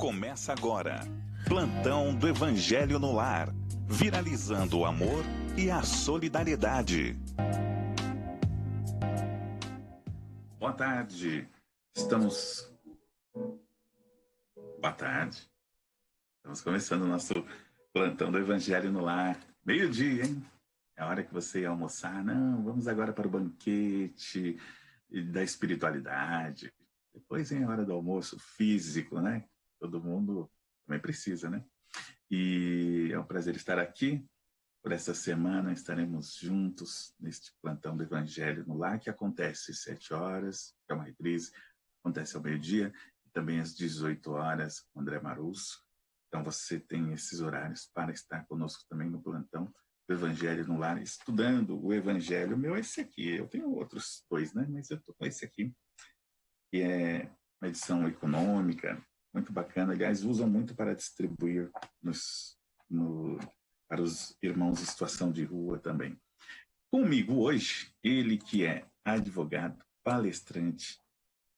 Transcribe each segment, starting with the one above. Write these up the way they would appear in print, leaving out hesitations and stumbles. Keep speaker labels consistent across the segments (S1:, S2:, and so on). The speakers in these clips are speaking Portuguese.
S1: Começa agora. Plantão do Evangelho no Lar. Viralizando o amor e a solidariedade. Boa tarde. Boa tarde. Estamos começando o nosso Plantão do Evangelho no Lar. Meio-dia, hein? É a hora que você ia almoçar. Não, vamos agora para o banquete da espiritualidade. Depois vem a hora do almoço físico, né? Todo mundo também precisa, né? E é um prazer estar aqui. Por essa semana estaremos juntos neste Plantão do Evangelho no Lar, que acontece às 7 horas, que é uma reprise, acontece ao meio-dia, e também às 18 horas, com André Marusso. Então você tem esses horários para estar conosco também no Plantão do Evangelho no Lar, estudando o Evangelho. O meu é esse aqui, eu tenho outros dois, né? Mas eu estou com esse aqui, que é uma edição econômica, muito bacana. Aliás, usam muito para distribuir para os irmãos em situação de rua também. Comigo hoje, ele que é advogado, palestrante,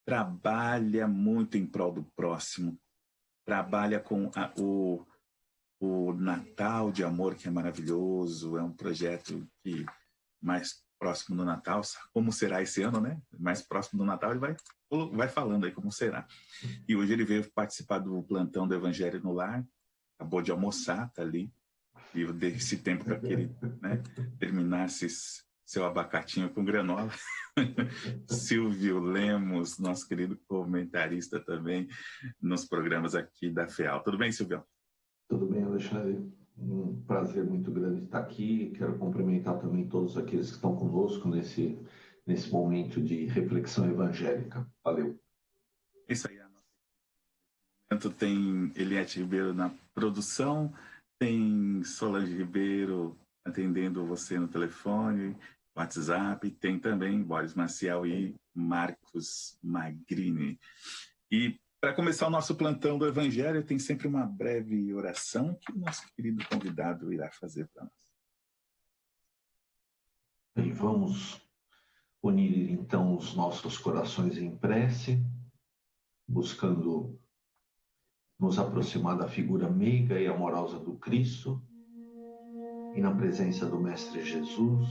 S1: trabalha muito em prol do próximo, trabalha com o Natal de Amor, que é maravilhoso, é um projeto que mais próximo do Natal, como será esse ano, né? Mais próximo do Natal, ele vai falando aí como será. E hoje ele veio participar do Plantão do Evangelho no Lar, acabou de almoçar, tá ali, e eu dei esse tempo para que ele, né, terminasse seu abacatinho com granola. Silvio Lemos, nosso querido comentarista também nos programas aqui da FEAL. Tudo bem, Silvio?
S2: Tudo bem, Alexandre. Um prazer muito grande estar aqui. Quero cumprimentar também todos aqueles que estão conosco nesse momento de reflexão evangélica. Valeu.
S1: Isso aí. Tem Eliette Ribeiro na produção, tem Solange Ribeiro atendendo você no telefone, WhatsApp, tem também Boris Maciel e Marcos Magrini. E para começar o nosso plantão do Evangelho, tem sempre uma breve oração que o nosso querido convidado irá fazer para nós.
S2: E vamos unir então os nossos corações em prece, buscando nos aproximar da figura meiga e amorosa do Cristo, e na presença do Mestre Jesus,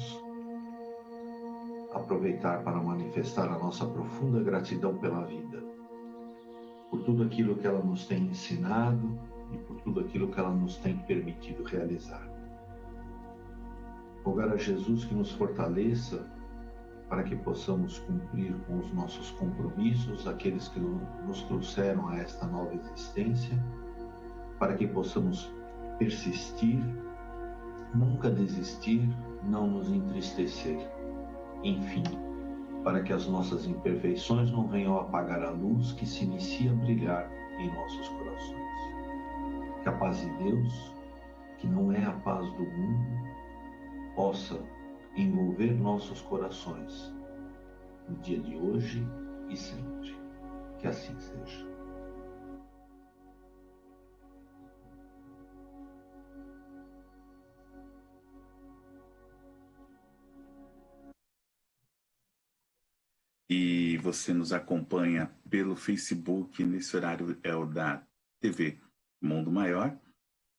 S2: aproveitar para manifestar a nossa profunda gratidão pela vida, por tudo aquilo que ela nos tem ensinado e por tudo aquilo que ela nos tem permitido realizar. Rogar a Jesus que nos fortaleça para que possamos cumprir com os nossos compromissos, aqueles que nos trouxeram a esta nova existência, para que possamos persistir, nunca desistir, não nos entristecer. Enfim, para que as nossas imperfeições não venham apagar a luz que se inicia a brilhar em nossos corações. Que a paz de Deus, que não é a paz do mundo, possa envolver nossos corações no dia de hoje e sempre. Que assim seja.
S1: E você nos acompanha pelo Facebook, nesse horário é o da TV Mundo Maior,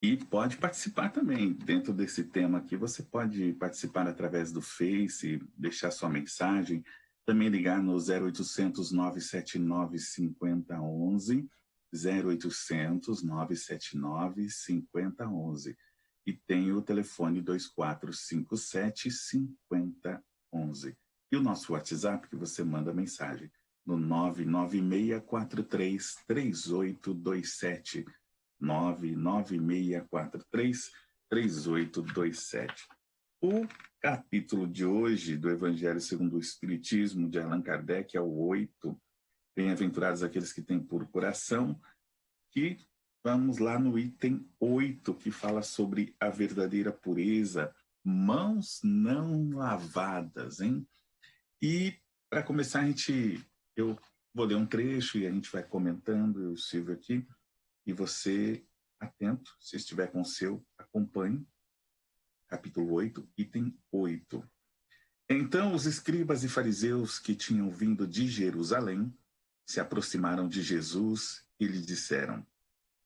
S1: e pode participar também dentro desse tema aqui. Você pode participar através do Face, deixar sua mensagem, também ligar no 0800 979 5011, 0800 979 5011, e tem o telefone 2457 5011. E o nosso WhatsApp, que você manda mensagem no 996433827. 996433827. O capítulo de hoje do Evangelho segundo o Espiritismo de Allan Kardec é o 8. Bem-aventurados aqueles que têm puro coração. Que vamos lá no item 8, que fala sobre a verdadeira pureza, mãos não lavadas, hein? E para começar, eu vou ler um trecho e a gente vai comentando, eu Silvio aqui. E você, atento, se estiver com o seu, acompanhe. Capítulo 8, item 8. Então os escribas e fariseus que tinham vindo de Jerusalém se aproximaram de Jesus e lhe disseram: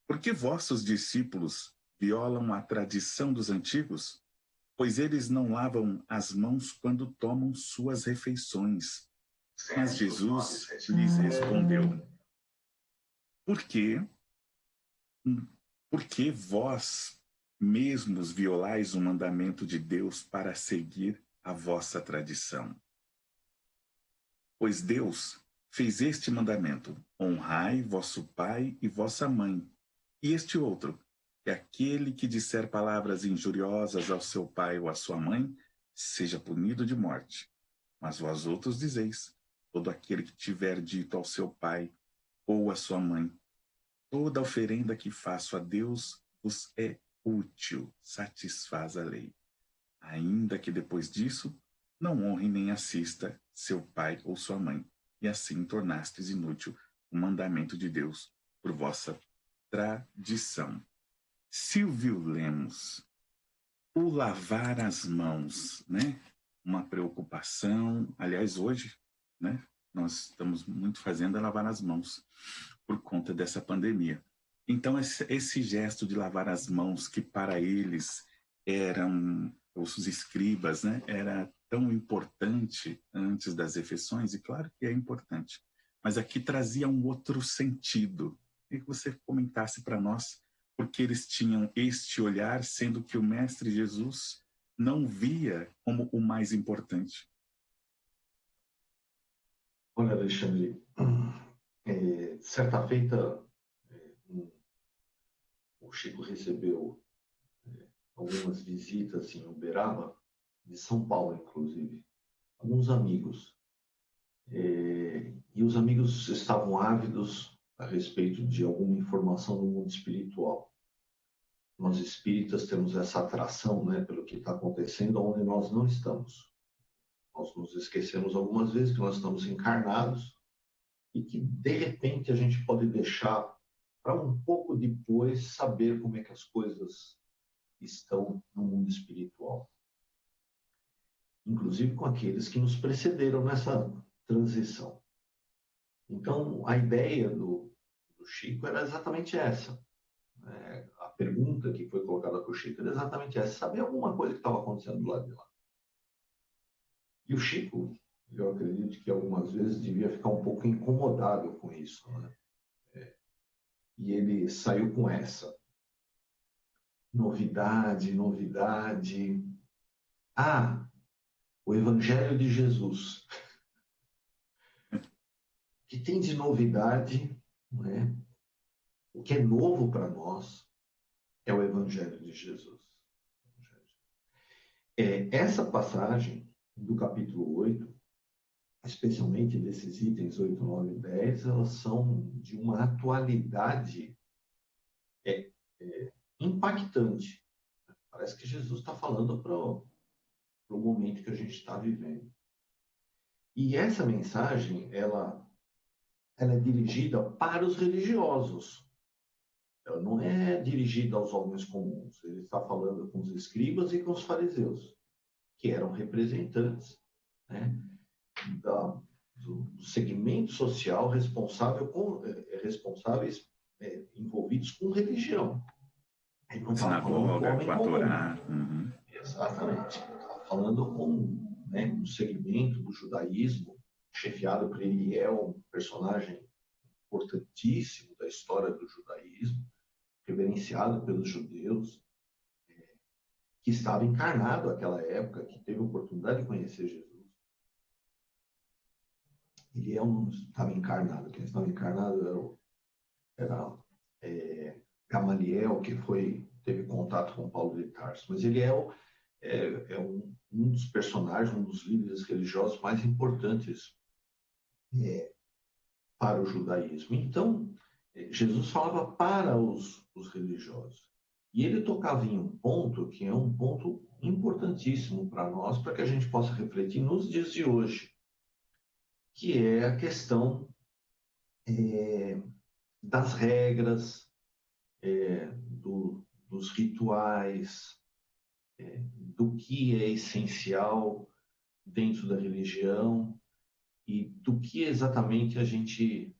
S1: Por que vossos discípulos violam a tradição dos antigos? Pois eles não lavam as mãos quando tomam suas refeições. Mas Jesus lhes respondeu: Por quê? Por que vós mesmos violais o mandamento de Deus para seguir a vossa tradição? Pois Deus fez este mandamento: honrai vosso pai e vossa mãe. E este outro, que aquele que disser palavras injuriosas ao seu pai ou à sua mãe, seja punido de morte. Mas vós outros dizeis: todo aquele que tiver dito ao seu pai ou à sua mãe, toda oferenda que faço a Deus vos é útil, satisfaz a lei. Ainda que depois disso não honre nem assista seu pai ou sua mãe, e assim tornastes inútil o mandamento de Deus por vossa tradição. Silvio Lemos, o lavar as mãos, né? Uma preocupação, aliás, hoje, né? Nós estamos muito fazendo lavar as mãos por conta dessa pandemia. Então, esse gesto de lavar as mãos, que para eles eram os escribas, né? Era tão importante antes das refeições, e claro que é importante, mas aqui trazia um outro sentido. E que você comentasse para nós porque eles tinham este olhar, sendo que o Mestre Jesus não via como o mais importante.
S2: Olha, Alexandre, certa feita, o Chico recebeu algumas visitas em Uberaba, de São Paulo, inclusive, alguns amigos. E os amigos estavam ávidos a respeito de alguma informação do mundo espiritual. Nós espíritas temos essa atração, né, pelo que está acontecendo onde nós não estamos. Nós nos esquecemos algumas vezes que nós estamos encarnados e que, de repente, a gente pode deixar para um pouco depois saber como é que as coisas estão no mundo espiritual. Inclusive com aqueles que nos precederam nessa transição. Então, a ideia do Chico era exatamente essa. A pergunta que foi colocada para o Chico era exatamente essa: saber alguma coisa que estava acontecendo do lado de lá. E o Chico, eu acredito que algumas vezes devia ficar um pouco incomodado com isso, né? E ele saiu com essa: novidade, novidade. Ah, o Evangelho de Jesus. O que tem de novidade, não é? O que é novo para nós é o Evangelho de Jesus. Essa passagem do capítulo 8, especialmente desses itens 8, 9 e 10, elas são de uma atualidade impactante. Parece que Jesus está falando para o momento que a gente está vivendo. E essa mensagem, ela é dirigida para os religiosos. Ela não é dirigida aos homens comuns. Ele está falando com os escribas e com os fariseus, que eram representantes, né, do segmento social responsáveis envolvidos com religião. Ele não está falando com o homem comum.
S1: Uhum.
S2: Exatamente. Ele está falando com, né, um segmento do judaísmo, chefiado por Eliel, um personagem importantíssimo da história do judaísmo, reverenciado pelos judeus, que estava encarnado naquela época, que teve a oportunidade de conhecer Jesus. Eliel não estava encarnado, quem estava encarnado era Gamaliel, que teve contato com Paulo de Tarso. Mas Eliel é um dos personagens, um dos líderes religiosos mais importantes para o judaísmo. Então, Jesus falava para os religiosos. E ele tocava em um ponto que é um ponto importantíssimo para nós, para que a gente possa refletir nos dias de hoje, que é a questão das regras, dos rituais, do que é essencial dentro da religião e do que exatamente a gente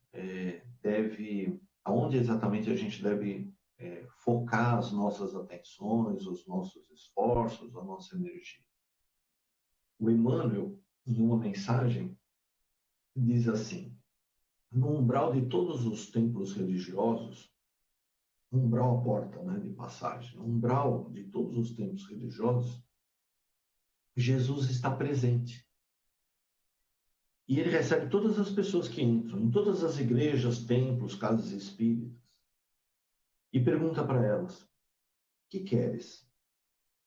S2: deve aonde exatamente a gente deve focar as nossas atenções, os nossos esforços, a nossa energia. O Emmanuel, em uma mensagem, diz assim: no umbral de todos os templos religiosos, umbral a porta, né, de passagem, no umbral de todos os templos religiosos, Jesus está presente. E ele recebe todas as pessoas que entram, em todas as igrejas, templos, casas espíritas, e pergunta para elas: o que queres?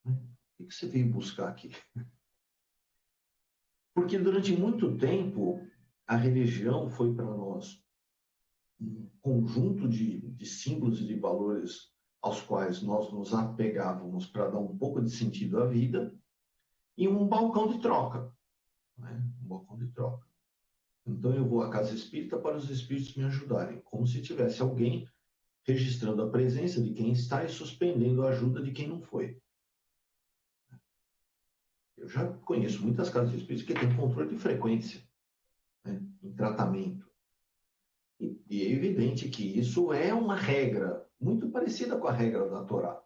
S2: O que você veio buscar aqui? Porque durante muito tempo, a religião foi para nós um conjunto de símbolos e de valores aos quais nós nos apegávamos para dar um pouco de sentido à vida, e um balcão de troca, né? Um balcão de troca. Então eu vou à casa espírita para os espíritos me ajudarem, como se tivesse alguém registrando a presença de quem está e suspendendo a ajuda de quem não foi. Eu já conheço muitas casas espíritas que têm controle de frequência, né, em tratamento. E é evidente que isso é uma regra muito parecida com a regra da Torá.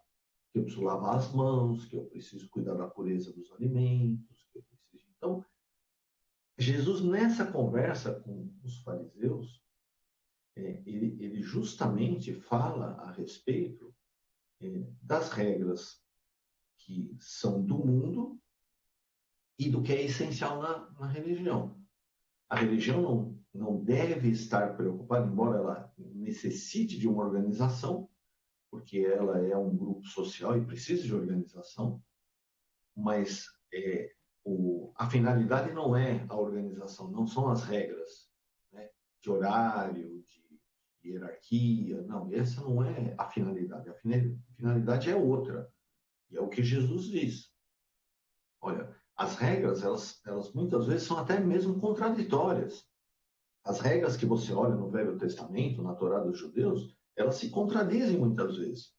S2: Que eu preciso lavar as mãos, que eu preciso cuidar da pureza dos alimentos, que eu preciso... Então, Jesus, nessa conversa com os fariseus, ele justamente fala a respeito das regras que são do mundo e do que é essencial na religião. A religião não deve estar preocupada, embora ela necessite de uma organização, porque ela é um grupo social e precisa de organização, mas a finalidade não é a organização, não são as regras, né, de horário, de hierarquia, não, essa não é a finalidade. A finalidade é outra, e é o que Jesus diz. Olha, as regras, elas muitas vezes são até mesmo contraditórias. As regras que você olha no Velho Testamento, na Torá dos judeus, elas se contradizem muitas vezes.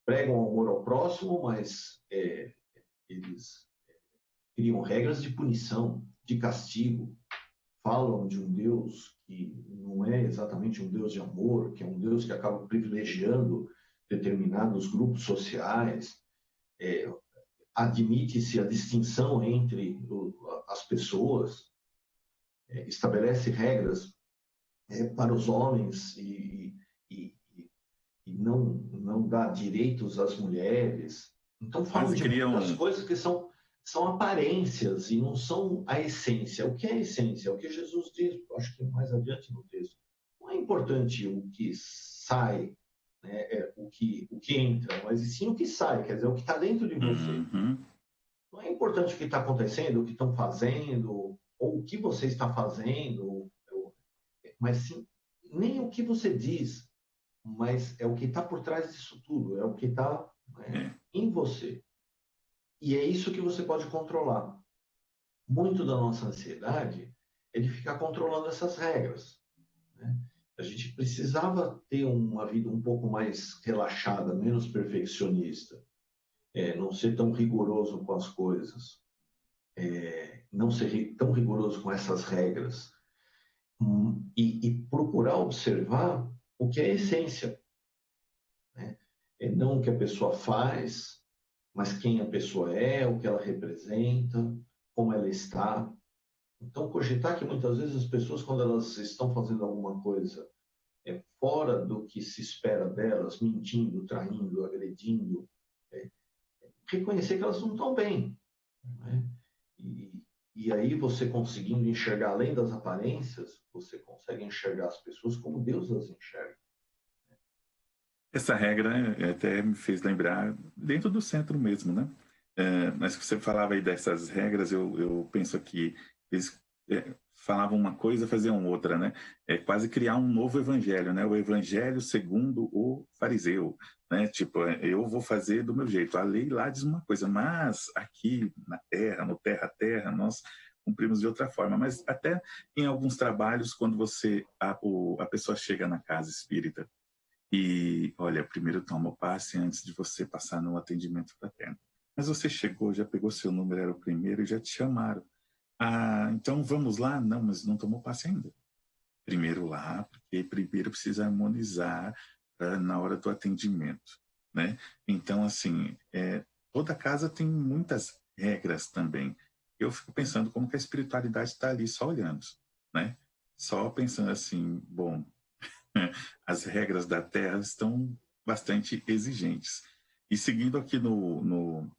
S2: Pregam o amor ao próximo, mas eles criam regras de punição, de castigo. Falam de um Deus que não é exatamente um Deus de amor, que é um Deus que acaba privilegiando determinados grupos sociais. Admite-se a distinção entre as pessoas, estabelece regras para os homens e não dá direitos às mulheres. Então falam
S1: Quase
S2: de
S1: criam.
S2: muitas coisas que são aparências e não são a essência. O que é a essência? É o que Jesus diz, acho que mais adiante no texto. Não é importante o que sai, né, o que entra, mas sim o que sai, quer dizer, o que está dentro de você.
S1: Uhum.
S2: Não é importante o que está acontecendo, o que estão fazendo, ou o que você está fazendo, mas sim nem o que você diz, mas é o que está por trás disso tudo, é o que está, né, em você. E é isso que você pode controlar. Muito da nossa ansiedade é de ficar controlando essas regras, né? A gente precisava ter uma vida um pouco mais relaxada, menos perfeccionista, não ser tão rigoroso com as coisas, não ser tão rigoroso com essas regras, e procurar observar o que é a essência, né? Não o que a pessoa faz, mas quem a pessoa é, o que ela representa, como ela está. Então, cogitar que muitas vezes as pessoas, quando elas estão fazendo alguma coisa fora do que se espera delas, mentindo, traindo, agredindo, reconhecer que elas não estão bem, né? E aí você conseguindo enxergar além das aparências, você consegue enxergar as pessoas como Deus as enxerga.
S1: Essa regra até me fez lembrar, dentro do centro mesmo, né? Mas que você falava aí dessas regras, eu penso aqui, eles falavam uma coisa, faziam outra, né? É quase criar um novo evangelho, né? O evangelho segundo o fariseu, né? Tipo, eu vou fazer do meu jeito. A lei lá diz uma coisa, mas aqui na terra, no terra a terra, nós cumprimos de outra forma. Mas até em alguns trabalhos, quando a pessoa chega na casa espírita, e, olha, primeiro toma o passe antes de você passar no atendimento fraterno. Mas você chegou, já pegou seu número, era o primeiro e já te chamaram. Ah, então vamos lá? Não, mas não tomou passe ainda. primeiro lá, porque primeiro precisa harmonizar na hora do atendimento, né? Então, assim, toda casa tem muitas regras também. Eu fico pensando como que a espiritualidade está ali só olhando, né? Só pensando assim, bom, as regras da Terra estão bastante exigentes. E seguindo aqui no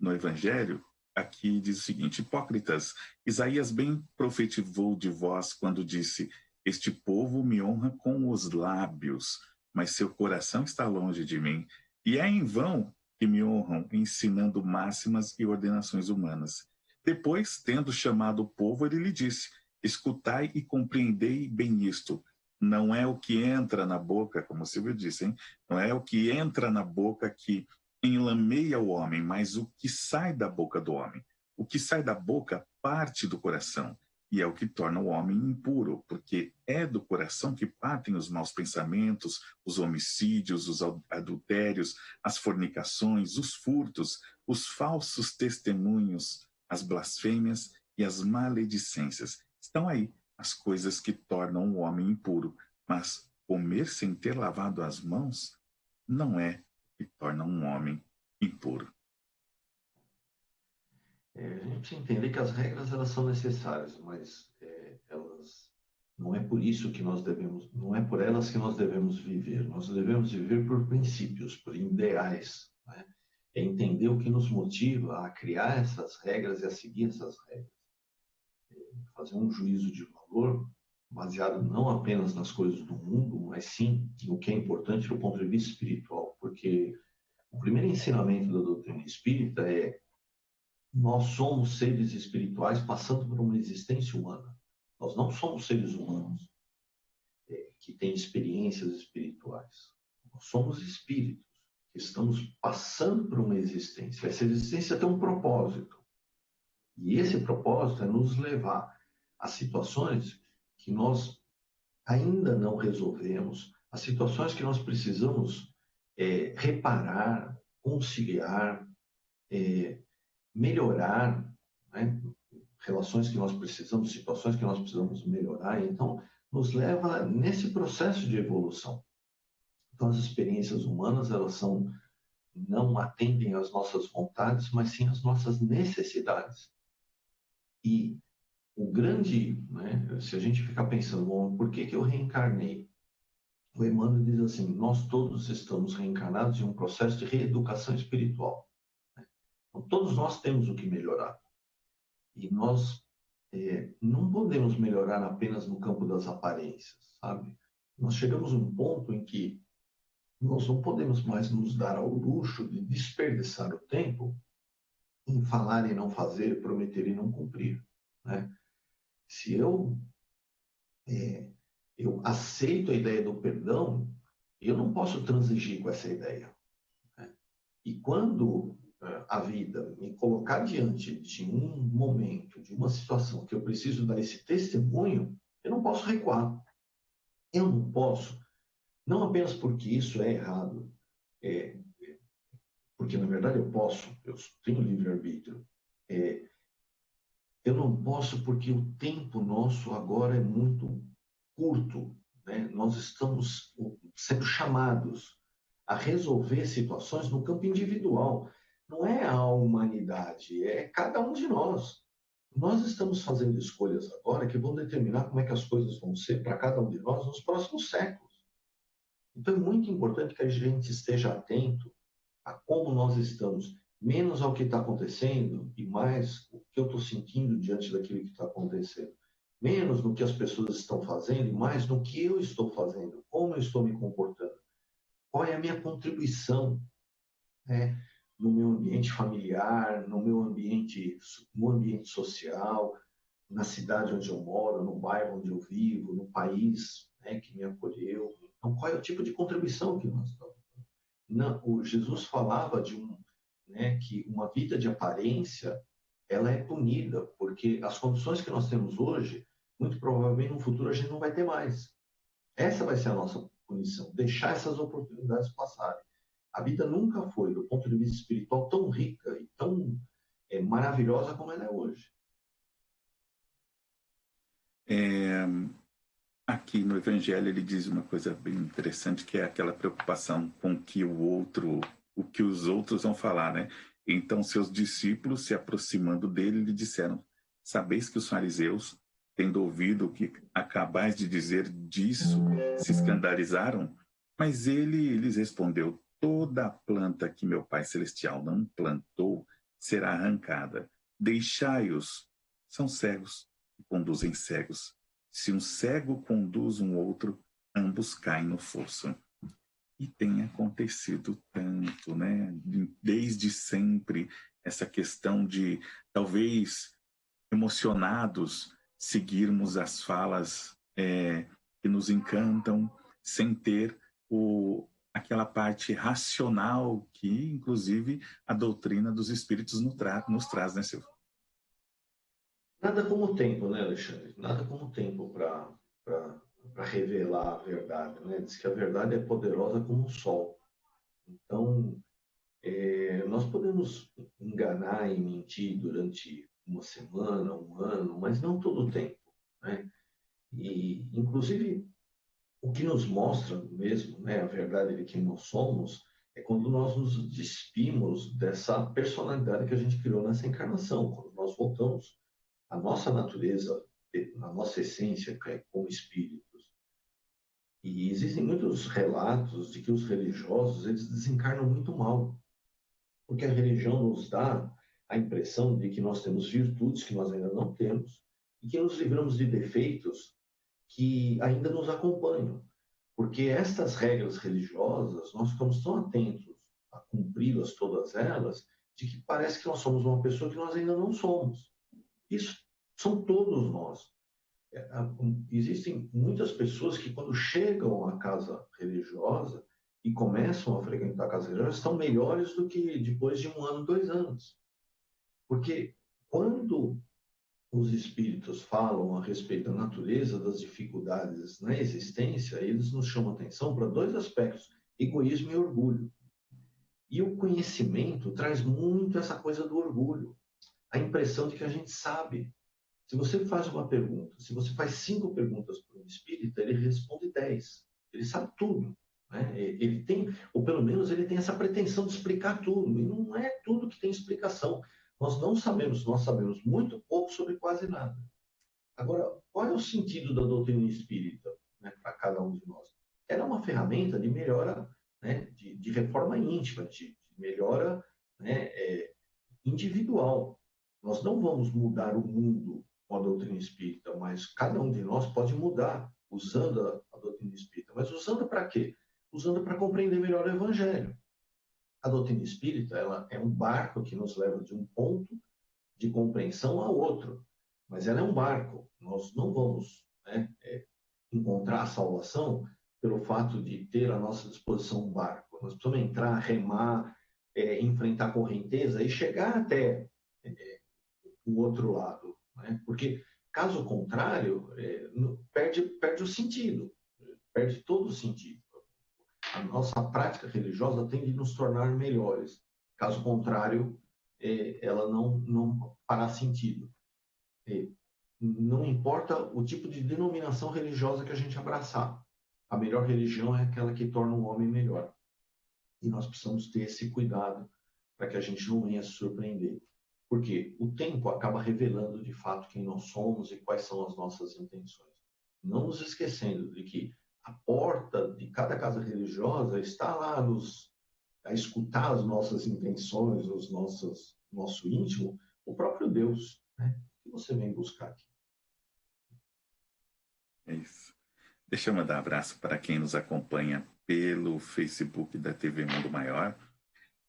S1: Evangelho, aqui diz o seguinte: Hipócritas, Isaías bem profetizou de vós quando disse: Este povo me honra com os lábios, mas seu coração está longe de mim. E é em vão que me honram, ensinando máximas e ordenações humanas. Depois, tendo chamado o povo, ele lhe disse: Escutai e compreendei bem isto. Não é o que entra na boca, como o Silvio disse, hein? Não é o que entra na boca que enlameia o homem, mas o que sai da boca do homem. O que sai da boca parte do coração, e é o que torna o homem impuro, porque é do coração que partem os maus pensamentos, os homicídios, os adultérios, as fornicações, os furtos, os falsos testemunhos, as blasfêmias e as maledicências. Estão aí as coisas que tornam o homem impuro, mas comer sem ter lavado as mãos não é que torna um homem impuro.
S2: A gente precisa entender que as regras elas são necessárias, mas elas não é por isso que nós devemos, não é por elas que nós devemos viver. Nós devemos viver por princípios, por ideais, né? É entender o que nos motiva a criar essas regras e a seguir essas regras. Fazer um juízo de valor baseado não apenas nas coisas do mundo, mas sim no que é importante do ponto de vista espiritual, porque o primeiro ensinamento da doutrina espírita é: nós somos seres espirituais passando por uma existência humana. Nós não somos seres humanos que têm experiências espirituais. Nós somos espíritos que estamos passando por uma existência. Essa existência tem um propósito. E esse propósito é nos levar a situações que nós ainda não resolvemos, a situações que nós precisamos reparar, conciliar, melhorar, né? Relações que nós precisamos, situações que nós precisamos melhorar. Então, nos leva nesse processo de evolução. Então, as experiências humanas, elas não atendem às nossas vontades, mas sim às nossas necessidades. E o grande, né, se a gente ficar pensando, bom, por que eu reencarnei? O Emmanuel diz assim: nós todos estamos reencarnados em um processo de reeducação espiritual. Então, todos nós temos o que melhorar. E nós não podemos melhorar apenas no campo das aparências, sabe? Nós chegamos a um ponto em que nós não podemos mais nos dar ao luxo de desperdiçar o tempo em falar e não fazer, prometer e não cumprir, né? Se eu aceito a ideia do perdão, eu não posso transigir com essa ideia, né? E quando a vida me colocar diante de um momento, de uma situação que eu preciso dar esse testemunho, eu não posso recuar. Eu não posso, não apenas porque isso é errado, é, porque na verdade eu tenho livre-arbítrio. Eu não posso porque o tempo nosso agora é muito curto, né? Nós estamos sendo chamados a resolver situações no campo individual. Não é a humanidade, é cada um de nós. Nós estamos fazendo escolhas agora que vão determinar como é que as coisas vão ser para cada um de nós nos próximos séculos. Então é muito importante que a gente esteja atento a como nós estamos, menos ao que está acontecendo e mais o que eu estou sentindo diante daquilo que está acontecendo. Menos no que as pessoas estão fazendo e mais no que eu estou fazendo, como eu estou me comportando. Qual é a minha contribuição, né, no meu ambiente familiar, no ambiente social, na cidade onde eu moro, no bairro onde eu vivo, no país, né, que me acolheu. Então, qual é o tipo de contribuição que nós estamos? Não, o Jesus falava né, que uma vida de aparência ela é punida, porque as condições que nós temos hoje, muito provavelmente no futuro a gente não vai ter mais. Essa vai ser a nossa punição, deixar essas oportunidades passarem. A vida nunca foi, do ponto de vista espiritual, tão rica e tão maravilhosa como ela é hoje.
S1: Aqui no Evangelho ele diz uma coisa bem interessante, que é aquela preocupação com o que os outros vão falar, né? Então seus discípulos, se aproximando dele, lhe disseram: sabeis que os fariseus, tendo ouvido o que acabais de dizer disso, se escandalizaram? Mas ele lhes respondeu: toda a planta que meu Pai Celestial não plantou será arrancada. Deixai-os, são cegos e conduzem cegos. Se um cego conduz um outro, ambos caem no fosso. E tem acontecido tanto, né? Desde sempre, essa questão de, talvez, emocionados, seguirmos as falas que nos encantam, sem ter aquela parte racional que, inclusive, a doutrina dos espíritos nos traz, né, Silvio?
S2: Nada como o tempo, né, Alexandre? Nada como o tempo para revelar a verdade, né? Diz que a verdade é poderosa como o sol. Então, nós podemos enganar e mentir durante uma semana, um ano, mas não todo o tempo, né? E, inclusive, o que nos mostra mesmo, né, a verdade de quem nós somos, é quando nós nos despimos dessa personalidade que a gente criou nessa encarnação, quando nós voltamos à nossa natureza, à nossa essência como espíritos. E existem muitos relatos de que os religiosos eles desencarnam muito mal, porque a religião nos dá a impressão de que nós temos virtudes que nós ainda não temos e que nos livramos de defeitos que ainda nos acompanham. Porque estas regras religiosas, nós ficamos tão atentos a cumpri-las todas elas, de que parece que nós somos uma pessoa que nós ainda não somos. Isso são todos nós. Existem muitas pessoas que, quando chegam à casa religiosa e começam a frequentar a casa religiosa, estão melhores do que depois de 1 ano, 2 anos. Porque quando os espíritos falam a respeito da natureza das dificuldades na existência, eles nos chamam atenção para 2 aspectos: egoísmo e orgulho. E o conhecimento traz muito essa coisa do orgulho, a impressão de que a gente sabe. Se você faz uma pergunta, se você faz 5 perguntas para um espírita, ele responde 10. Ele sabe tudo. Né? Ele tem, ou pelo menos ele tem essa pretensão de explicar tudo. E não é tudo que tem explicação. Nós não sabemos, nós sabemos muito pouco sobre quase nada. Agora, qual é o sentido da doutrina espírita, né, para cada um de nós? Ela é uma ferramenta de melhora, né, de reforma íntima, de melhora, né, individual. Nós não vamos mudar o mundo com a doutrina espírita, mas cada um de nós pode mudar usando a doutrina espírita. Mas usando para quê? Usando para compreender melhor o evangelho. A doutrina espírita, ela é um barco que nos leva de um ponto de compreensão a outro, mas ela é um barco. Nós não vamos, né, encontrar a salvação pelo fato de ter à nossa disposição um barco. Nós precisamos entrar, remar, enfrentar a correnteza e chegar até o outro lado, né? Porque, caso contrário, perde o sentido, perde todo o sentido. A nossa prática religiosa tem de nos tornar melhores. Caso contrário, ela não fará sentido. Não importa o tipo de denominação religiosa que a gente abraçar. A melhor religião é aquela que torna um homem melhor. E nós precisamos ter esse cuidado para que a gente não venha se surpreender. Porque o tempo acaba revelando de fato quem nós somos e quais são as nossas intenções. Não nos esquecendo de que a porta de cada casa religiosa está lá a escutar as nossas intenções, nosso íntimo, o próprio Deus. Né? O que você vem buscar aqui?
S1: É isso. Deixa eu mandar um abraço para quem nos acompanha pelo Facebook da TV Mundo Maior.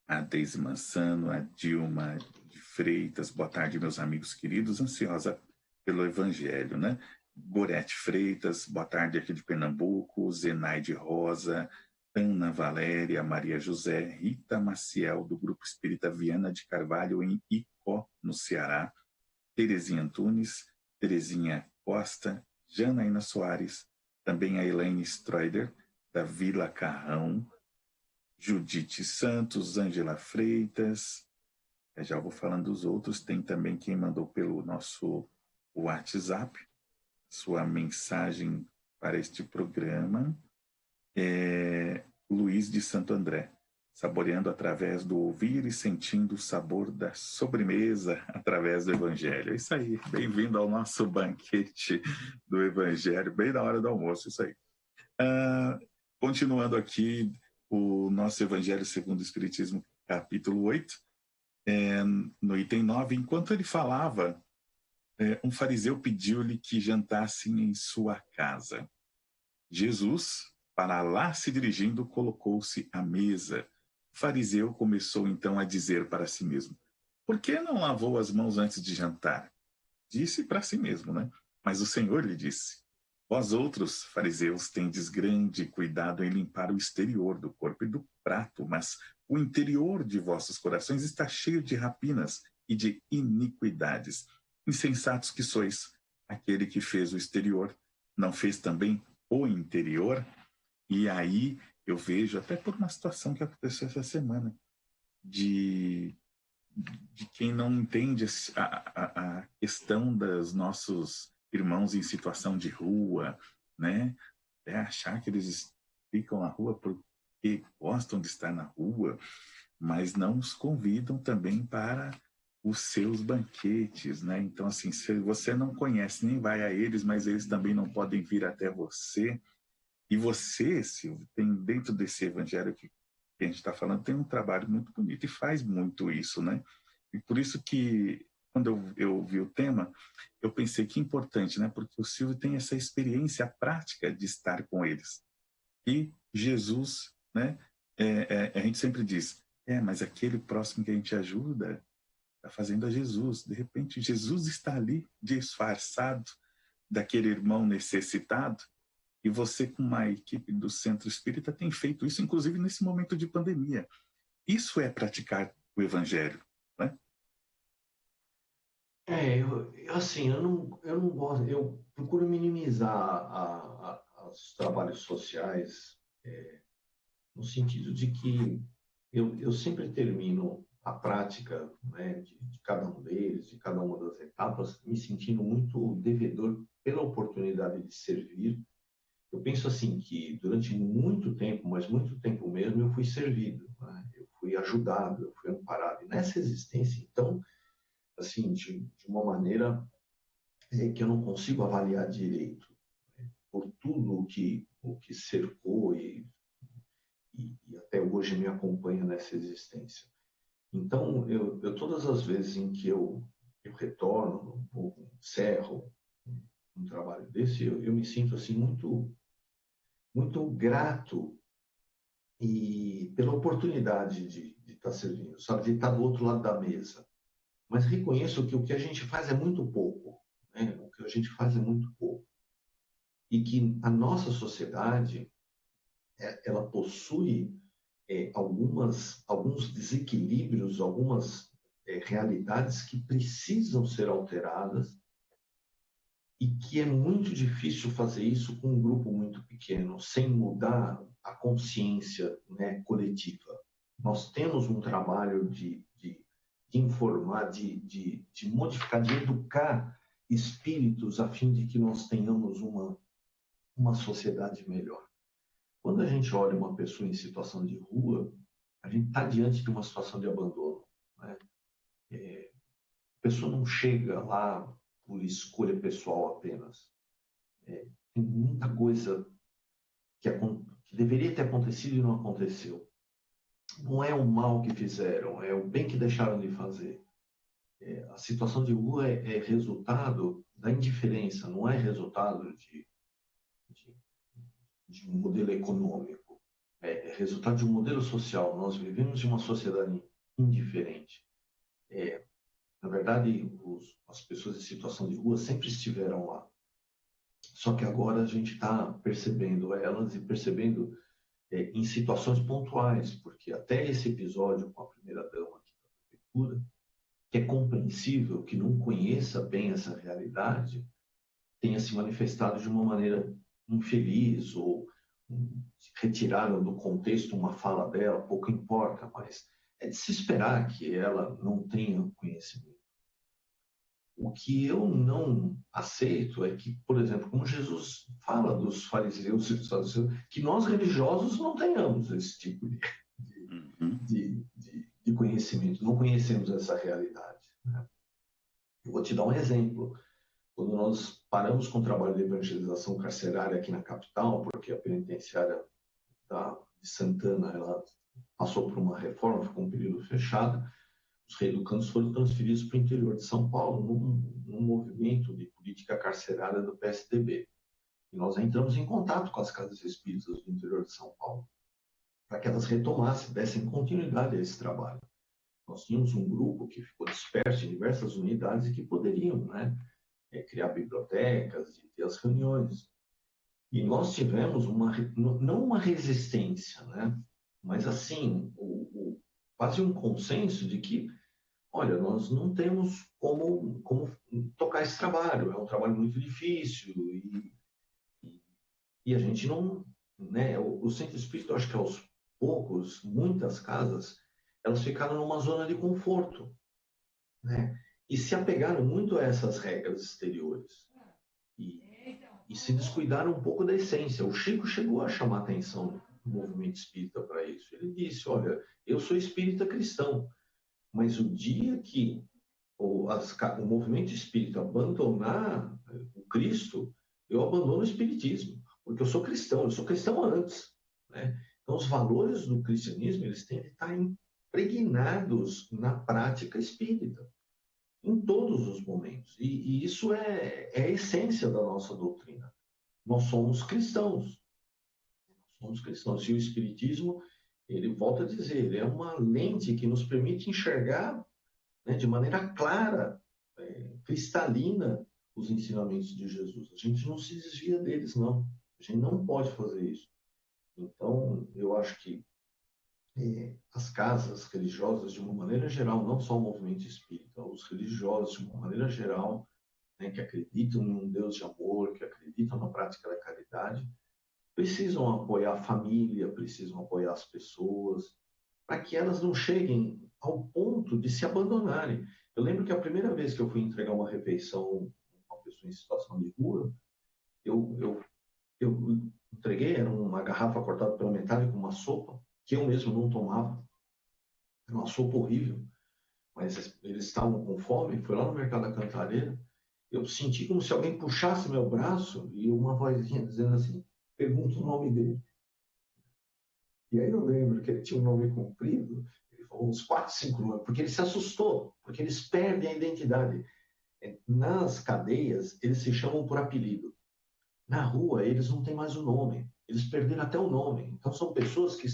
S1: A Deise Mansano, a Dilma de Freitas, boa tarde, meus amigos queridos, ansiosa pelo Evangelho, né? Gorete Freitas, boa tarde aqui de Pernambuco, Zenaide Rosa, Ana Valéria, Maria José, Rita Maciel, do Grupo Espírita Viana de Carvalho, em Icó, no Ceará, Terezinha Antunes, Terezinha Costa, Janaína Soares, também a Elaine Stroider, da Vila Carrão, Judite Santos, Ângela Freitas, já vou falando dos outros, tem também quem mandou pelo nosso WhatsApp, sua mensagem para este programa é Luiz de Santo André, saboreando através do ouvir e sentindo o sabor da sobremesa através do Evangelho. É isso aí, bem-vindo ao nosso banquete do Evangelho, bem na hora do almoço, isso aí. Continuando aqui o nosso Evangelho segundo o Espiritismo, capítulo 8, no item 9, enquanto ele falava, um fariseu pediu-lhe que jantassem em sua casa. Jesus, para lá se dirigindo, colocou-se à mesa. O fariseu começou então a dizer para si mesmo: por que não lavou as mãos antes de jantar? Disse para si mesmo, né? Mas o Senhor lhe disse: vós outros, fariseus, tendes grande cuidado em limpar o exterior do corpo e do prato, mas o interior de vossos corações está cheio de rapinas e de iniquidades. Insensatos que sois, aquele que fez o exterior não fez também o interior? E aí eu vejo, até por uma situação que aconteceu essa semana, de quem não entende a questão dos nossos irmãos em situação de rua, né? É achar que eles ficam na rua porque gostam de estar na rua, mas não os convidam também para os seus banquetes, né? Então, assim, se você não conhece, nem vai a eles, mas eles também não podem vir até você. E você, Silvio, tem dentro desse evangelho que a gente está falando, tem um trabalho muito bonito e faz muito isso, né? E por isso que, quando eu vi o tema, eu pensei que importante, né? Porque o Silvio tem essa experiência prática de estar com eles. E Jesus, né? A gente sempre diz, mas aquele próximo que a gente ajuda está fazendo a Jesus. De repente, Jesus está ali disfarçado daquele irmão necessitado. E você, com uma equipe do Centro Espírita, tem feito isso, inclusive nesse momento de pandemia. Isso é praticar o Evangelho, né?
S2: Eu não gosto, eu procuro minimizar os trabalhos sociais, no sentido de que eu sempre termino a prática, né, de cada um deles, de cada uma das etapas, me sentindo muito devedor pela oportunidade de servir. Eu penso assim que durante muito tempo, mas muito tempo mesmo, eu fui servido, né? Eu fui ajudado, eu fui amparado. E nessa existência, então, assim, de uma maneira que eu não consigo avaliar direito, né, por tudo o que cercou e até hoje me acompanha nessa existência. Então, eu todas as vezes em que eu retorno ou encerro um trabalho desse, eu me sinto assim muito grato e pela oportunidade de estar servindo, sabe, de estar do outro lado da mesa. Mas reconheço que o que a gente faz é muito pouco, né? O que a gente faz é muito pouco. E que a nossa sociedade, ela possui alguns desequilíbrios, algumas realidades que precisam ser alteradas e que é muito difícil fazer isso com um grupo muito pequeno, sem mudar a consciência, né, coletiva. Nós temos um trabalho de informar, de modificar, de educar espíritos a fim de que nós tenhamos uma sociedade melhor. Quando a gente olha uma pessoa em situação de rua, a gente está diante de uma situação de abandono, né? A pessoa não chega lá por escolha pessoal apenas. Tem muita coisa que deveria ter acontecido e não aconteceu. Não é o mal que fizeram, é o bem que deixaram de fazer. A situação de rua é resultado da indiferença, não é resultado de um modelo econômico. É resultado de um modelo social. Nós vivemos em uma sociedade indiferente. Na verdade, as pessoas em situação de rua sempre estiveram lá. Só que agora a gente está percebendo elas e percebendo em situações pontuais, porque até esse episódio com a primeira-dama aqui da prefeitura, que é compreensível que não conheça bem essa realidade, tenha se manifestado de uma maneira infeliz ou retiraram do contexto uma fala dela, pouco importa, mas é de se esperar que ela não tenha conhecimento. O que eu não aceito é que, por exemplo, como Jesus fala dos fariseus e dos saduceus, que nós religiosos não tenhamos esse tipo de conhecimento, não conhecemos essa realidade, né? Eu vou te dar um exemplo. Quando nós paramos com o trabalho de evangelização carcerária aqui na capital, porque a penitenciária de Santana ela passou por uma reforma, ficou um período fechado, os reeducandos foram transferidos para o interior de São Paulo, num movimento de política carcerária do PSDB. E nós entramos em contato com as casas espíritas do interior de São Paulo, para que elas retomassem, dessem continuidade a esse trabalho. Nós tínhamos um grupo que ficou disperso em diversas unidades e que poderiam, né, criar bibliotecas e ter as reuniões. E nós tivemos não uma resistência, né, mas assim, quase um consenso de que, olha, nós não temos como tocar esse trabalho, é um trabalho muito difícil e a gente não, né, o centro espírita, eu acho que aos poucos, muitas casas, elas ficaram numa zona de conforto, né, e se apegaram muito a essas regras exteriores e se descuidaram um pouco da essência. O Chico chegou a chamar a atenção do movimento espírita para isso. Ele disse, olha, eu sou espírita cristão, mas o dia que o movimento espírita abandonar o Cristo, eu abandono o espiritismo, porque eu sou cristão antes, né? Então, os valores do cristianismo, eles têm que estar impregnados na prática espírita, em todos os momentos. E isso é a essência da nossa doutrina. Nós somos cristãos. Somos cristãos. E o espiritismo, ele volta a dizer, ele é uma lente que nos permite enxergar, né, de maneira clara, cristalina, os ensinamentos de Jesus. A gente não se desvia deles, não. A gente não pode fazer isso. Então, eu acho que as casas religiosas, de uma maneira geral, não só o movimento espírita, os religiosos, de uma maneira geral, né, que acreditam em um Deus de amor, que acreditam na prática da caridade, precisam apoiar a família, precisam apoiar as pessoas, para que elas não cheguem ao ponto de se abandonarem. Eu lembro que a primeira vez que eu fui entregar uma refeição a uma pessoa em situação de rua, eu entreguei, era uma garrafa cortada pela metade com uma sopa, que eu mesmo não tomava. Era uma sopa horrível, mas eles estavam com fome, fui lá no Mercado da Cantareira, eu senti como se alguém puxasse meu braço e uma vozinha dizendo assim, pergunta o nome dele. E aí eu lembro que ele tinha um nome comprido, ele falou uns 4, 5 nomes, porque ele se assustou, porque eles perdem a identidade. Nas cadeias, eles se chamam por apelido. Na rua, eles não têm mais o nome. Eles perderam até o nome. Então, são pessoas que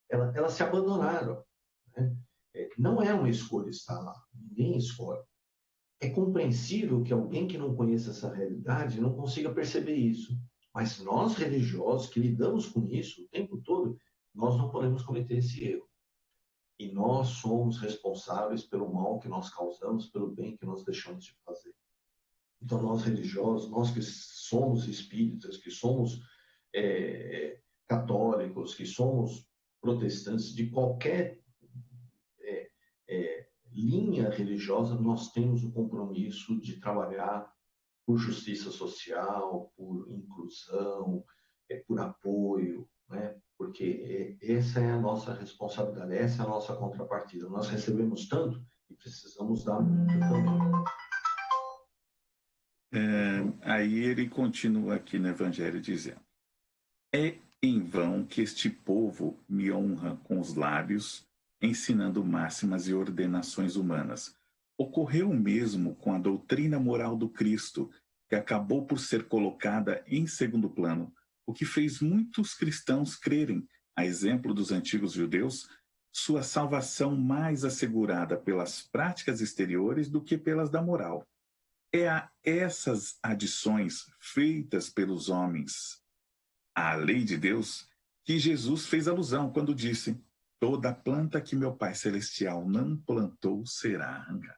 S2: elas se abandonaram, né? Não é uma escolha estar lá. Ninguém escolhe. É compreensível que alguém que não conheça essa realidade não consiga perceber isso. Mas nós, religiosos, que lidamos com isso o tempo todo, nós não podemos cometer esse erro. E nós somos responsáveis pelo mal que nós causamos, pelo bem que nós deixamos de fazer. Então, nós religiosos, nós que somos espíritas, que somos católicos, que somos protestantes, de qualquer linha religiosa, nós temos o compromisso de trabalhar por justiça social, por inclusão, por apoio, né? Porque essa é a nossa responsabilidade, essa é a nossa contrapartida. Nós recebemos tanto e precisamos dar muito também.
S1: Aí ele continua aqui no Evangelho dizendo: é em vão que este povo me honra com os lábios, ensinando máximas e ordenações humanas. Ocorreu o mesmo com a doutrina moral do Cristo, que acabou por ser colocada em segundo plano, o que fez muitos cristãos crerem, a exemplo dos antigos judeus, sua salvação mais assegurada pelas práticas exteriores do que pelas da moral. É a essas adições feitas pelos homens à lei de Deus que Jesus fez alusão quando disse: toda planta que meu Pai Celestial não plantou será arrancada.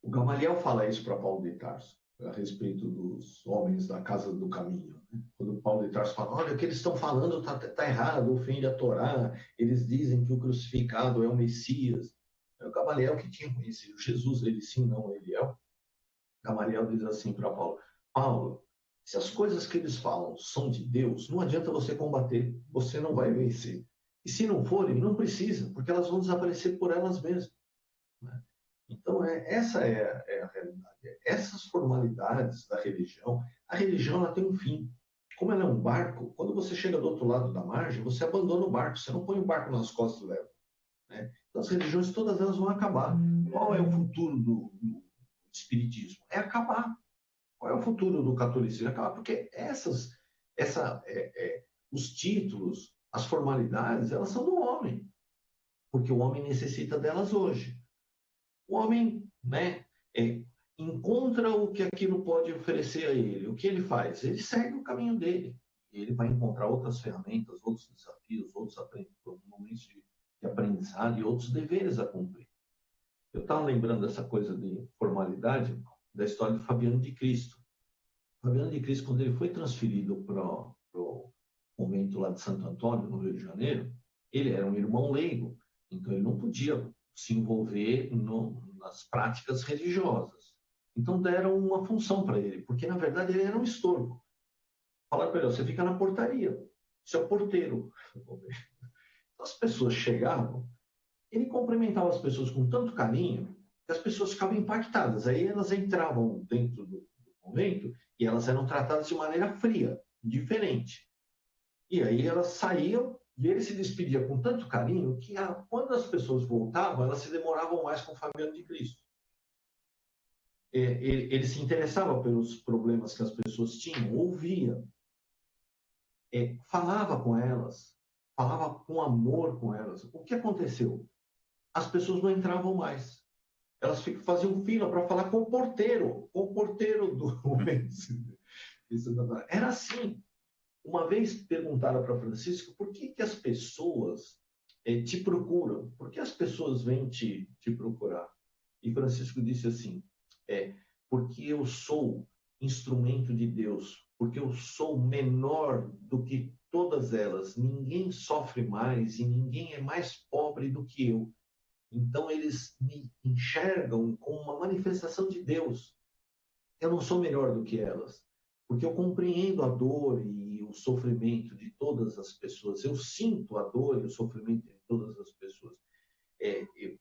S2: O Gamaliel fala isso para Paulo de Tarso. a respeito dos homens da casa do caminho. Né? Quando Paulo de Tarso fala, olha, o que eles estão falando tá errado, ofende a Torá, eles dizem que o crucificado é o Messias. É o Gamaliel que tinha conhecido Jesus, ele sim, não ele é. Gamaliel diz assim para Paulo, Paulo, se as coisas que eles falam são de Deus, não adianta você combater, você não vai vencer. E se não forem, não precisa, porque elas vão desaparecer por elas mesmas. Né? Então, essa é a realidade. Essas formalidades da religião, a religião ela tem um fim. Como ela é um barco, quando você chega do outro lado da margem, você abandona o barco, você não põe o barco nas costas e leva. Né? Então, as religiões, todas elas vão acabar. Qual é o futuro do espiritismo? É acabar. Qual é o futuro do catolicismo? É acabar, porque os títulos, as formalidades, elas são do homem, porque o homem necessita delas hoje. O homem, né, encontra o que aquilo pode oferecer a ele. O que ele faz? Ele segue o caminho dele. Ele vai encontrar outras ferramentas, outros desafios, outros momentos de aprendizado e outros deveres a cumprir. Eu estava lembrando dessa coisa de formalidade da história de Fabiano de Cristo. Fabiano de Cristo, quando ele foi transferido para o convento lá de Santo Antônio, no Rio de Janeiro, ele era um irmão leigo, então ele não podia se envolver nas práticas religiosas. Então deram uma função para ele, porque na verdade ele era um estorvo. Falaram para ele, você fica na portaria, você é o porteiro. Então, as pessoas chegavam, ele cumprimentava as pessoas com tanto carinho que as pessoas ficavam impactadas. Aí elas entravam dentro do convento e elas eram tratadas de maneira fria, diferente. E aí elas saíam e ele se despedia com tanto carinho que quando as pessoas voltavam, elas se demoravam mais com o Fabiano de Cristo. Ele se interessava pelos problemas que as pessoas tinham, ouvia, falava com elas, falava com amor com elas. O que aconteceu? As pessoas não entravam mais. Elas faziam fila para falar com o porteiro do Era assim. Uma vez perguntaram para Francisco por que as pessoas te procuram, por que as pessoas vêm te procurar? E Francisco disse assim, porque eu sou instrumento de Deus, porque eu sou menor do que todas elas, ninguém sofre mais e ninguém é mais pobre do que eu. Então eles me enxergam como uma manifestação de Deus. Eu não sou melhor do que elas, porque eu compreendo a dor e o sofrimento de todas as pessoas. Eu sinto a dor e o sofrimento de todas as pessoas.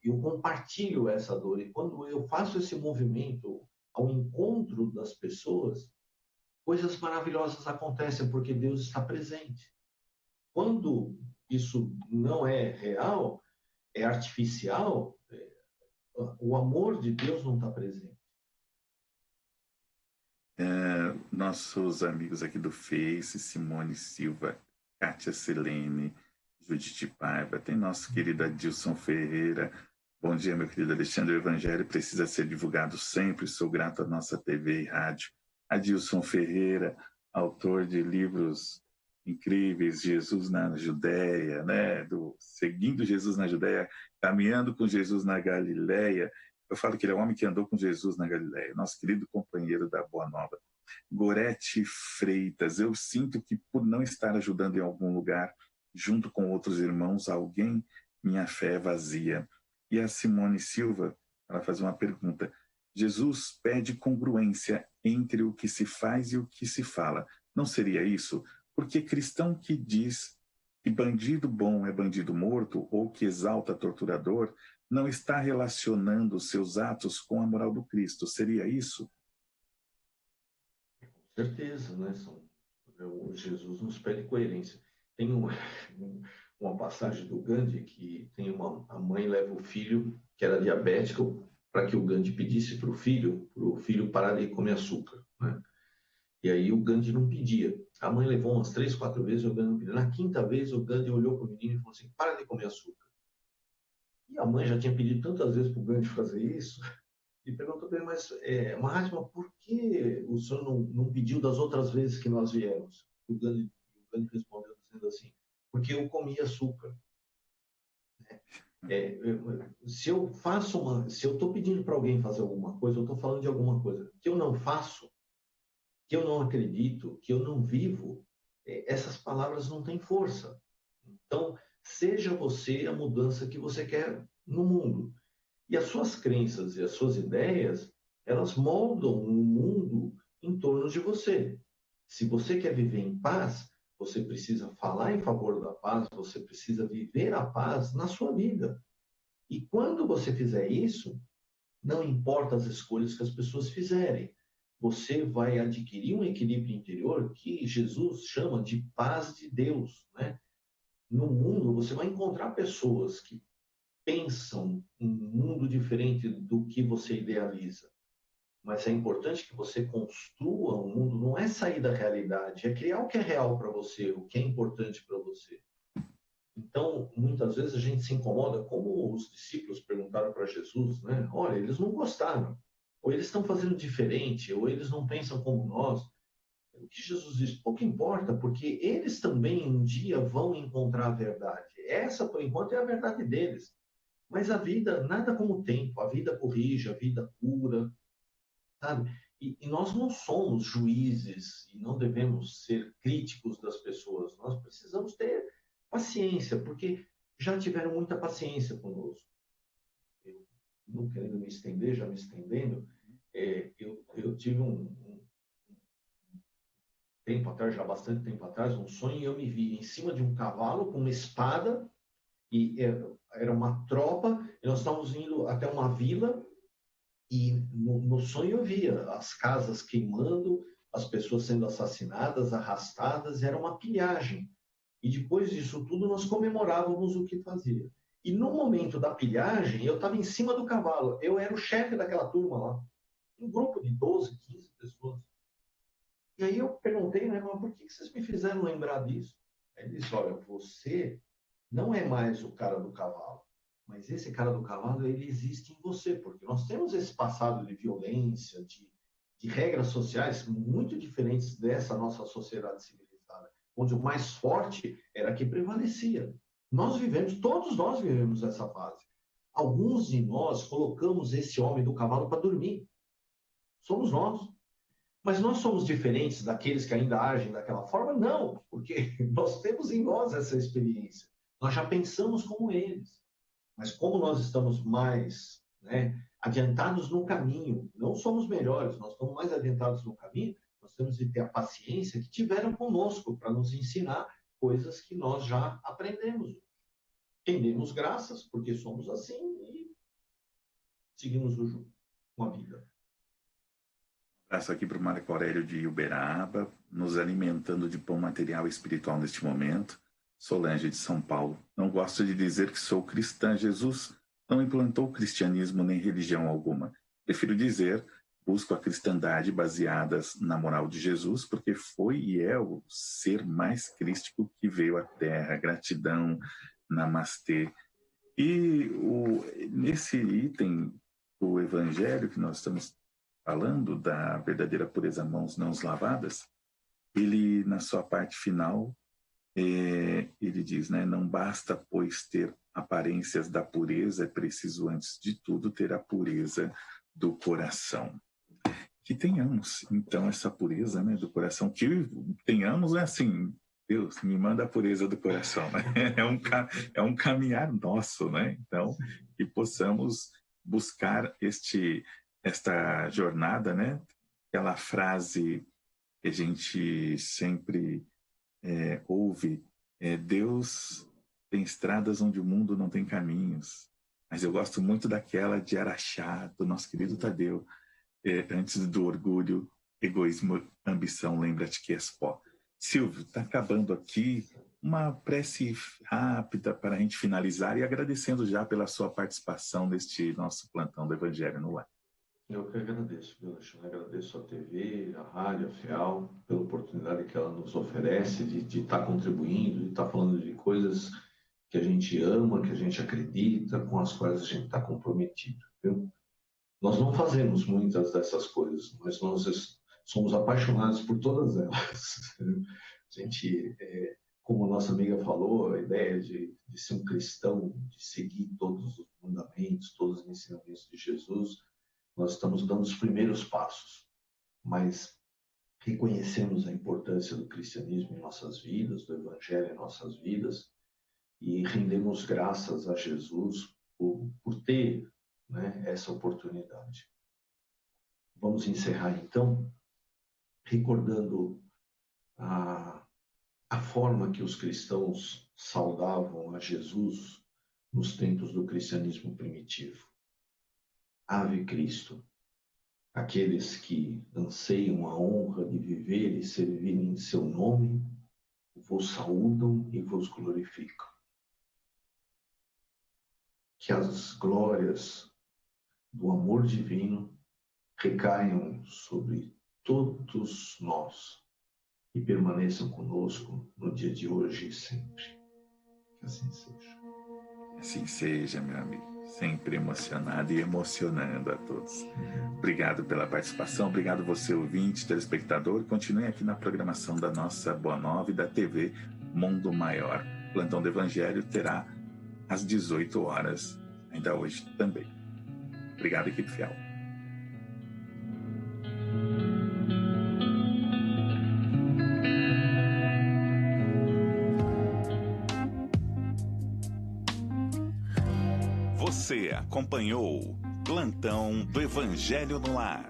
S2: Eu compartilho essa dor e quando eu faço esse movimento ao encontro das pessoas, coisas maravilhosas acontecem porque Deus está presente. Quando isso não é real, é artificial, o amor de Deus não está presente.
S1: Nossos amigos aqui do Face, Simone Silva, Kátia Selene, Judite Paiva, tem nosso querido Adilson Ferreira. Bom dia, meu querido Alexandre. O Evangelho precisa ser divulgado sempre. Sou grato à nossa TV e rádio. Adilson Ferreira, autor de livros incríveis, Jesus na Judéia, né? Seguindo Jesus na Judéia, caminhando com Jesus na Galileia. Eu falo que ele é o homem que andou com Jesus na Galileia, nosso querido companheiro da Boa Nova. Gorete Freitas, eu sinto que por não estar ajudando em algum lugar, junto com outros irmãos, alguém, minha fé é vazia. E a Simone Silva, ela faz uma pergunta. Jesus pede congruência entre o que se faz e o que se fala. Não seria isso? Porque cristão que diz que bandido bom é bandido morto ou que exalta torturador, não está relacionando seus atos com a moral do Cristo. Seria isso?
S2: Com certeza, né? Jesus nos pede coerência. Tem uma passagem do Gandhi que tem a mãe leva o filho que era diabético para que o Gandhi pedisse para o filho parar de comer açúcar, né? E aí o Gandhi não pedia. A mãe levou umas 3, 4 vezes e o Gandhi não pedia. Na quinta vez o Gandhi olhou para o menino e falou assim, para de comer açúcar. E a mãe já tinha pedido tantas vezes para o Gandhi fazer isso e perguntou para ele, mas Mahatma, por que o senhor não pediu das outras vezes que nós viemos? O Gandhi respondeu dizendo assim, porque eu comia açúcar. Se eu estou pedindo para alguém fazer alguma coisa, eu estou falando de alguma coisa que eu não faço, que eu não acredito, que eu não vivo, essas palavras não têm força. Então, seja você a mudança que você quer no mundo. E as suas crenças e as suas ideias, elas moldam o mundo em torno de você. Se você quer viver em paz, você precisa falar em favor da paz, você precisa viver a paz na sua vida. E quando você fizer isso, não importa as escolhas que as pessoas fizerem, você vai adquirir um equilíbrio interior que Jesus chama de paz de Deus, né? No mundo, você vai encontrar pessoas que pensam um mundo diferente do que você idealiza. Mas é importante que você construa um mundo, não é sair da realidade, é criar o que é real para você, o que é importante para você. Então, muitas vezes a gente se incomoda, como os discípulos perguntaram para Jesus, né? Olha, eles não gostaram, ou eles estão fazendo diferente, ou eles não pensam como nós. O que Jesus diz, pouco importa, porque eles também um dia vão encontrar a verdade. Essa, por enquanto, é a verdade deles. Mas a vida, nada como o tempo, a vida corrige, a vida cura, sabe? E nós não somos juízes e não devemos ser críticos das pessoas. Nós precisamos ter paciência, porque já tiveram muita paciência conosco. Eu, não querendo me estender, já me estendendo, eu tive um tempo atrás, já bastante tempo atrás, um sonho, e eu me vi em cima de um cavalo com uma espada, e era uma tropa, e nós estávamos indo até uma vila, e no sonho eu via as casas queimando, as pessoas sendo assassinadas, arrastadas, era uma pilhagem. E depois disso tudo nós comemorávamos o que fazia. E no momento da pilhagem, eu estava em cima do cavalo, eu era o chefe daquela turma lá, um grupo de 12, 15 pessoas. E aí eu perguntei, né, mas por que vocês me fizeram lembrar disso? Aí ele disse, olha, você não é mais o cara do cavalo, mas esse cara do cavalo, ele existe em você, porque nós temos esse passado de violência, de regras sociais muito diferentes dessa nossa sociedade civilizada, onde o mais forte era que prevalecia. Todos nós vivemos essa fase. Alguns de nós colocamos esse homem do cavalo para dormir. Somos nós. Mas nós somos diferentes daqueles que ainda agem daquela forma? Não, porque nós temos em nós essa experiência. Nós já pensamos como eles. Mas como nós estamos mais, né, adiantados no caminho, não somos melhores, nós estamos mais adiantados no caminho, nós temos de ter a paciência que tiveram conosco para nos ensinar coisas que nós já aprendemos. Rendemos graças, porque somos assim, e seguimos com a vida.
S1: Abraço aqui para o Marco Aurélio de Uberaba, nos alimentando de pão material e espiritual neste momento. Solange de São Paulo. Não gosto de dizer que sou cristã. Jesus não implantou cristianismo nem religião alguma. Prefiro dizer, busco a cristandade baseadas na moral de Jesus, porque foi e é o ser mais crístico que veio à Terra. Gratidão, namastê. E nesse item do Evangelho que nós estamos falando, da verdadeira pureza, mãos não lavadas, ele, na sua parte final, ele diz, né, não basta, pois, ter aparências da pureza, é preciso, antes de tudo, ter a pureza do coração. Que tenhamos, então, essa pureza, né, do coração, que tenhamos, é assim, Deus, me manda a pureza do coração, né? É um caminhar nosso, né? Então, que possamos buscar esta jornada, né? Aquela frase que a gente sempre ouve, Deus tem estradas onde o mundo não tem caminhos. Mas eu gosto muito daquela de Araxá, do nosso querido Tadeu, antes do orgulho, egoísmo, ambição, lembra-te que és pó. Silvio, está acabando aqui uma prece rápida para a gente finalizar e agradecendo já pela sua participação neste nosso plantão do Evangelho no Lar.
S2: Eu que agradeço, viu, Alexandre? Agradeço a TV, a rádio, a FEAL, pela oportunidade que ela nos oferece de estar contribuindo, de estar falando de coisas que a gente ama, que a gente acredita, com as quais a gente está comprometido, viu? Nós não fazemos muitas dessas coisas, mas nós somos apaixonados por todas elas. A gente como a nossa amiga falou, a ideia de ser um cristão, de seguir todos os mandamentos, todos os ensinamentos de Jesus, nós estamos dando os primeiros passos, mas reconhecemos a importância do cristianismo em nossas vidas, do evangelho em nossas vidas, e rendemos graças a Jesus por ter, né, essa oportunidade. Vamos encerrar então recordando a forma que os cristãos saudavam a Jesus nos tempos do cristianismo primitivo. Ave Cristo, aqueles que anseiam a honra de viver e servir em seu nome, vos saúdam e vos glorificam. Que as glórias do amor divino recaiam sobre todos nós e permaneçam conosco no dia de hoje e sempre. Que assim seja.
S1: Assim seja, meu amigo. Sempre emocionado e emocionando a todos. Obrigado pela participação, obrigado você, ouvinte, telespectador. Continue aqui na programação da nossa Boa Nova e da TV Mundo Maior. O Plantão do Evangelho terá às 18 horas, ainda hoje também. Obrigado, equipe fiel. Você acompanhou Plantão do Evangelho no Ar.